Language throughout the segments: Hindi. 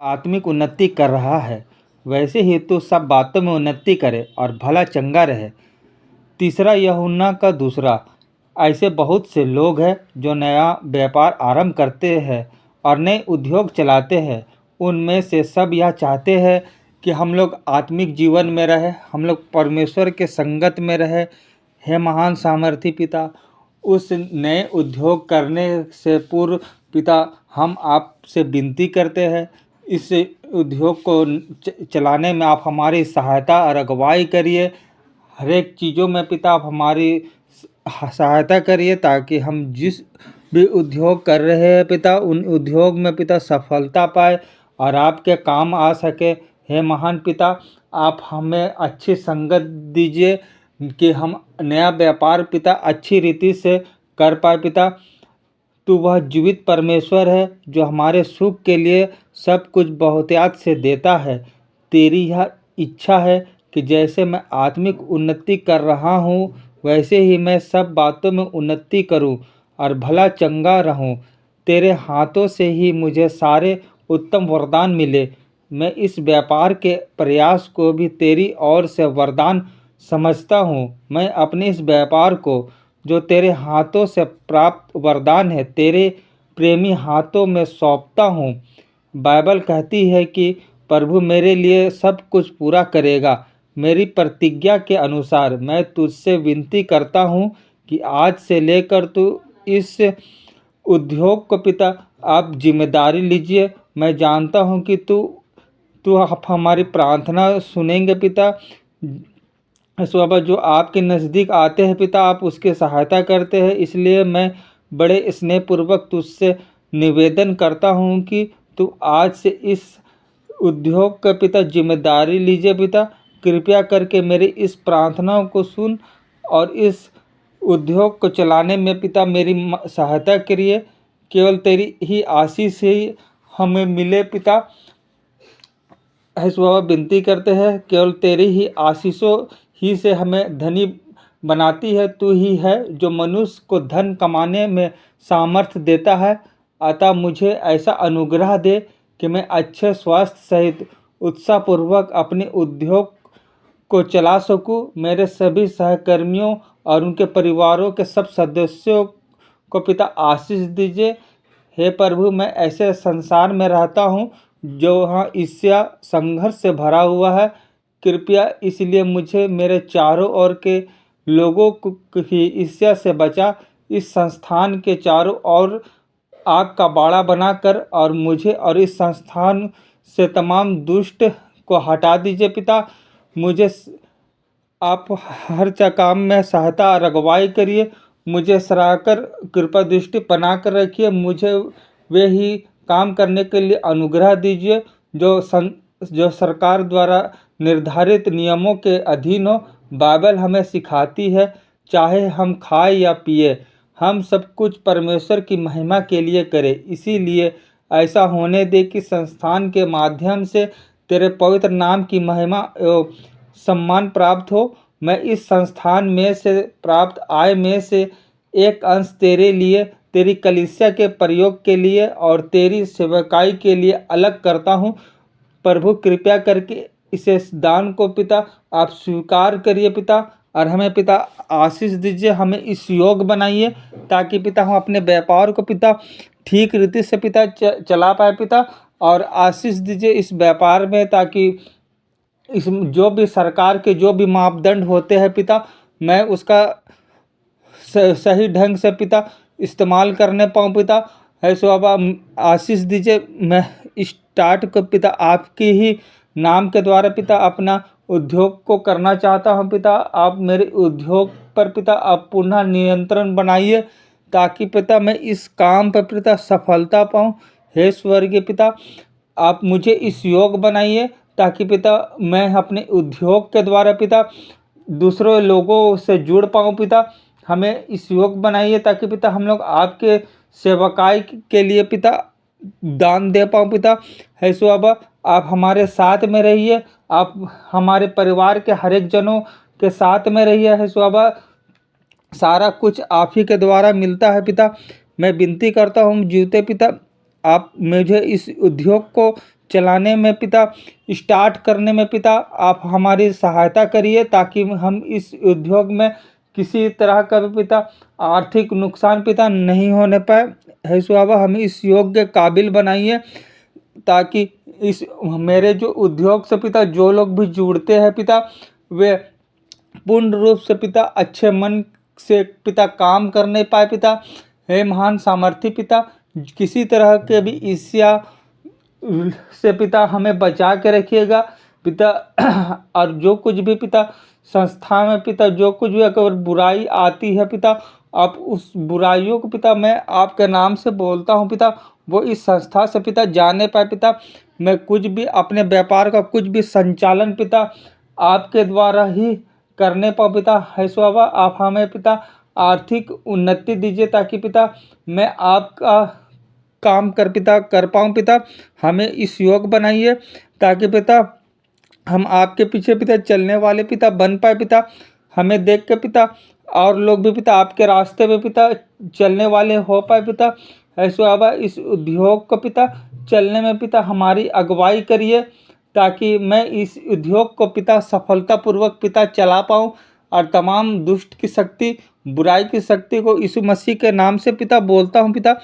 आत्मिक उन्नति कर रहा है, वैसे ही तू सब बातों में उन्नति करे और भला चंगा रहे। तीसरा यूहन्ना का दूसरा। ऐसे बहुत से लोग हैं जो नया व्यापार आरंभ करते हैं और नए उद्योग चलाते हैं। उनमें से सब यह चाहते हैं कि हम लोग आत्मिक जीवन में रहें, हम लोग परमेश्वर के संगत में रहें। हे महान सामर्थी पिता, उस नए उद्योग करने से पूर्व पिता हम आपसे विनती करते हैं, इस उद्योग को चलाने में आप हमारी सहायता और अगुवाई करिए। हर एक चीज़ों में पिता आप हमारी सहायता करिए, ताकि हम जिस भी उद्योग कर रहे हैं पिता, उन उद्योग में पिता सफलता पाए और आपके काम आ सके। हे महान पिता, आप हमें अच्छी संगत दीजिए कि हम नया व्यापार पिता अच्छी रीति से कर पाए। पिता, तू वह जीवित परमेश्वर है जो हमारे सुख के लिए सब कुछ बहुतायत से देता है। तेरी यह इच्छा है कि जैसे मैं आत्मिक उन्नति कर रहा हूँ, वैसे ही मैं सब बातों में उन्नति करूँ और भला चंगा रहूँ। तेरे हाथों से ही मुझे सारे उत्तम वरदान मिले। मैं इस व्यापार के प्रयास को भी तेरी ओर से वरदान समझता हूँ। मैं अपने इस व्यापार को, जो तेरे हाथों से प्राप्त वरदान है, तेरे प्रेमी हाथों में सौंपता हूँ। बाइबल कहती है कि प्रभु मेरे लिए सब कुछ पूरा करेगा। मेरी प्रतिज्ञा के अनुसार मैं तुझसे विनती करता हूँ कि आज से लेकर तू इस उद्योग को पिता आप जिम्मेदारी लीजिए। मैं जानता हूँ कि तू आप हमारी प्रार्थना सुनेंगे पिता। बाबा, जो आपके नज़दीक आते हैं पिता, आप उसकी सहायता करते हैं। इसलिए मैं बड़े स्नेहपूर्वक तुझसे निवेदन करता हूँ कि तू आज से इस उद्योग का पिता जिम्मेदारी लीजिए पिता। कृपया करके मेरी इस प्रार्थनाओं को सुन और इस उद्योग को चलाने में पिता मेरी सहायता करिए। केवल तेरी ही आशीष ही हमें मिले पिता। बाबा, विनती करते हैं, केवल तेरी ही आशीषों ही से हमें धनी बनाती है। तू ही है जो मनुष्य को धन कमाने में सामर्थ्य देता है। अतः मुझे ऐसा अनुग्रह दे कि मैं अच्छे स्वास्थ्य सहित उत्साहपूर्वक अपने उद्योग को चला सकूं। मेरे सभी सहकर्मियों और उनके परिवारों के सब सदस्यों को पिता आशीष दीजिए। हे प्रभु, मैं ऐसे संसार में रहता हूँ जो वहाँ ईर्ष्या संघर्ष से भरा हुआ है। कृपया इसलिए मुझे मेरे चारों ओर के लोगों को ही ईर्ष्या से बचा। इस संस्थान के चारों ओर आग का बाड़ा बनाकर और मुझे और इस संस्थान से तमाम दुष्ट को हटा दीजिए पिता। मुझे आप हर काम में सहायता और अगुवाई करिए। मुझे सराहकर कृपा दृष्टि बनाकर रखिए। मुझे वे ही काम करने के लिए अनुग्रह दीजिए जो सरकार द्वारा निर्धारित नियमों के अधीन हो। बाइबल हमें सिखाती है, चाहे हम खाए या पिए, हम सब कुछ परमेश्वर की महिमा के लिए करें। इसीलिए ऐसा होने दे कि संस्थान के माध्यम से तेरे पवित्र नाम की महिमा एवं सम्मान प्राप्त हो। मैं इस संस्थान में से प्राप्त आय में से एक अंश तेरे लिए, तेरी कलीसिया के प्रयोग के लिए और तेरी सेवकाई के लिए अलग करता हूँ। प्रभु, कृपया करके इसे दान को पिता आप स्वीकार करिए पिता, और हमें पिता आशीष दीजिए। हमें इस योग बनाइए ताकि पिता हम अपने व्यापार को पिता ठीक रीति से पिता चला पाए पिता। और आशीष दीजिए इस व्यापार में, ताकि इस जो भी सरकार के जो भी मापदंड होते हैं पिता, मैं उसका सही ढंग से पिता इस्तेमाल करने पाऊँ पिता। है सो बाबा, आशीष दीजिए। मैं स्टार्ट को पिता आपके ही नाम के द्वारा पिता अपना उद्योग को करना चाहता हूँ पिता। आप मेरे उद्योग पर पिता आप पुनः नियंत्रण बनाइए, ताकि पिता मैं इस काम पर पिता सफलता पाऊँ। हे स्वर्गीय पिता, आप मुझे इस योग बनाइए, ताकि पिता मैं अपने उद्योग के द्वारा पिता दूसरों लोगों से जुड़ पाऊँ पिता। हमें इस योग बनाइए ताकि पिता हम लोग आपके सेवकाई के लिए पिता दान दे पाऊँ पिता। है सो बाबा, आप हमारे साथ में रहिए, आप हमारे परिवार के हर एक जनों के साथ में रहिए। है सो बाबा, सारा कुछ आप ही के द्वारा मिलता है पिता। मैं विनती करता हूँ जीवते पिता, आप मुझे इस उद्योग को चलाने में पिता, स्टार्ट करने में पिता आप हमारी सहायता करिए, ताकि हम इस उद्योग में किसी तरह का भी पिता आर्थिक नुकसान पिता नहीं होने पाए। हे बाबा, हमें इस योग्य काबिल बनाइए, ताकि इस मेरे जो उद्योग से पिता जो लोग भी जुड़ते हैं पिता, वे पूर्ण रूप से पिता अच्छे मन से पिता काम करने पाए पिता। हे महान सामर्थी पिता, किसी तरह के भी ईर्ष्या से पिता हमें बचा के रखिएगा पिता। और जो कुछ भी पिता संस्था में पिता जो कुछ भी अगर बुराई आती है पिता, आप उस बुराइयों को पिता मैं आपके नाम से बोलता हूँ पिता, वो इस संस्था से पिता जाने पाए पिता। मैं कुछ भी अपने व्यापार का कुछ भी संचालन पिता आपके द्वारा ही करने पाऊँ पिता। है सो बाबा, आप हमें पिता आर्थिक उन्नति दीजिए, ताकि पिता मैं आपका काम कर पाऊँ पिता। हमें इस योग बनाइए, ताकि पिता हम आपके पीछे पिता चलने वाले पिता बन पाए पिता। हमें देख के पिता और लोग भी पिता आपके रास्ते पे पिता चलने वाले हो पाए पिता। ऐसे बाबा, इस उद्योग को पिता चलने में पिता हमारी अगुवाई करिए, ताकि मैं इस उद्योग को पिता सफलतापूर्वक पिता चला पाऊँ, और तमाम दुष्ट की शक्ति, बुराई की शक्ति को यीशु मसीह के नाम से पिता बोलता हूँ पिता,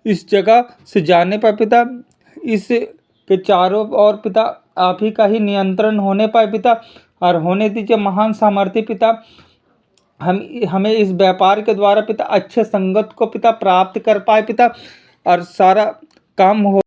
इस जगह से जाने पर पिता इस के चारों ओर पिता आप ही का ही नियंत्रण होने पाए पिता। और होने दीजिए महान सामर्थ्य पिता। हमें इस व्यापार के द्वारा पिता अच्छे संगत को पिता प्राप्त कर पाए पिता, और सारा काम हो